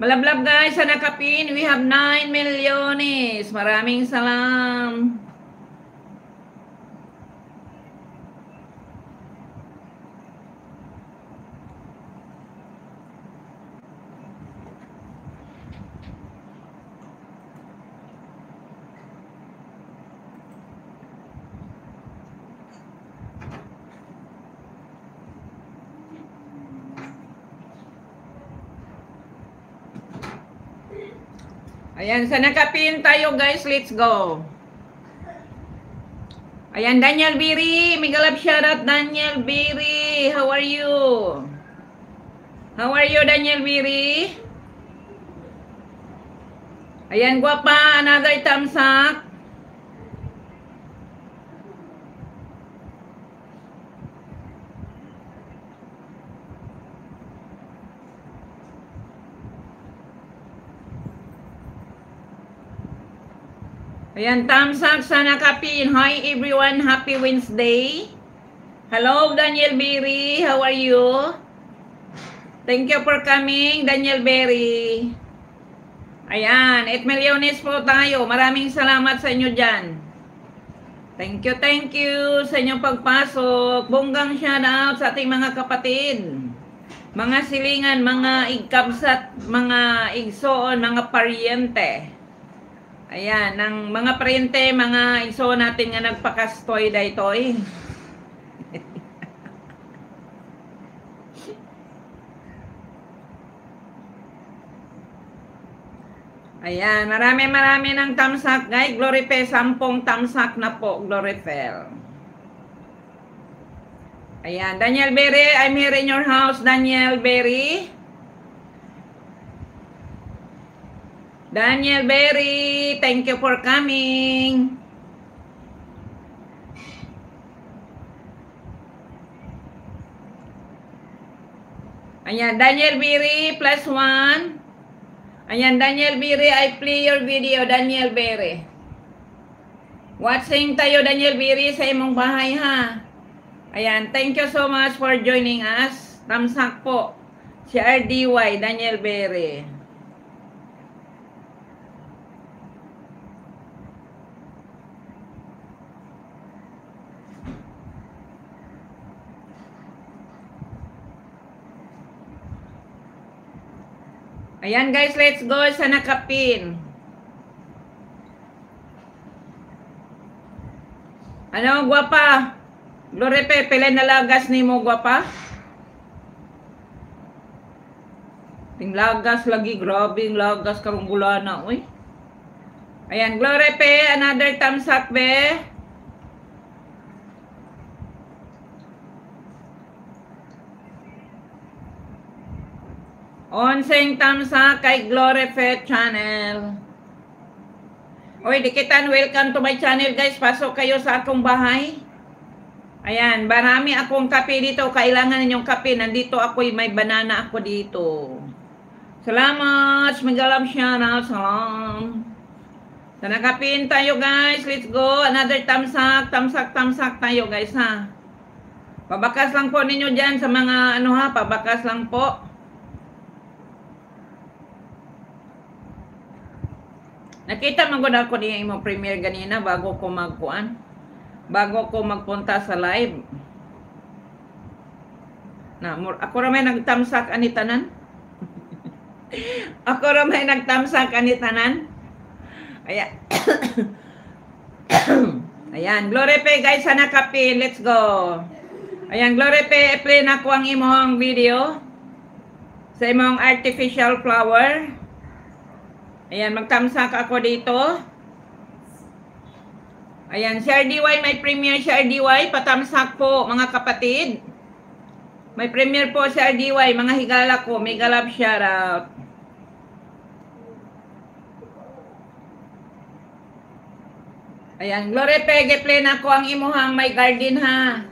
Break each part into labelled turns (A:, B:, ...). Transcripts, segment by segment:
A: Malablab guys sa nakapin. We have 9 milyones. Maraming salam. Ayan, sa nakapin tayo guys, let's go. Ayan, Daniel Biri, mega love shoutout Daniel Biri. How are you? How are you, Daniel Biri? Ayan, guwapa, another thumbs up. Ayan, thumbs up sa nakapin. Hi everyone, happy Wednesday. Hello, Daniel Berry. How are you? Thank you for coming, Daniel Berry. Ayan, 8 milyones po tayo. Maraming salamat sa inyo dyan. Thank you sa inyong pagpasok. Bonggang shoutout sa ating mga kapatid. Mga silingan, mga igkabsat, mga igsoon, mga paryente. Ayan, ng mga paryente, mga igsoon natin nga nagpakastoy daytoy. Ayan, marami ng tamsak, guys. Glory Pe, 10 tamsak na po, Glory Fel. Ayan, Daniel Berry, I'm here in your house, Daniel Berry. Daniel Berry, thank you for coming. Ayan, Daniel Berry, +1. Ayan, Daniel Berry, I play your video, Daniel Berry. Watching tayo, Daniel Berry, sa imong bahay, ha? Ayan, thank you so much for joining us. Tamsak po. Si RDY, Daniel Berry. Ayan guys, let's go sa nakapin. Ano, guwapa? Glory Pe, pila nalagas ni mo, guwapa? Ting lagas lagi, grabe yung lagas karong bulana, uy. Ayan, Glory Pe, another thumbs up, be. Onseng tamsa kay Glory Fe channel. Oy, dikitan, welcome to my channel guys. Pasok kayo sa akong bahay. Ayan, marami akong kape dito. Kailangan ninyong kape. Nandito ako, may banana ako dito. Salamat. Magalam siya na. Salam. So, nakapin tayo guys. Let's go. Another tamsak. Tamsak tayo guys ha. Pabakas lang po ninyo dyan sa mga ano ha. Pabakas lang po. Nakita mo ako niya imong premiere ganina bago ko magkuan. Bago ko magpunta sa live. Na, ako ra may nagtamsak ani tanan. Ako ra may nagtamsak ani tanan. Ayan. Ayan, Glory Pe guys sa nakapin. Let's go. Ayan, Glory Pe, play na ko ang imong video sa imong artificial flower. Ayan, magtamsak ako dito. Ayan, si RDY, may premiere si RDY. Patamsak po, mga kapatid. May premiere po si RDY, mga higala ko. Mega love shoutout. Ayan, Glory Pe, play na ko ang imuhang may garden ha.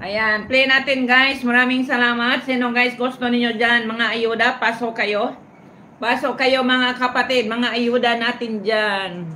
A: Ayan, play natin guys. Maraming salamat. Sino guys gusto niyo dyan, mga ayuda, pasok kayo. Pasok kayo mga kapatid, mga ayuda natin dyan.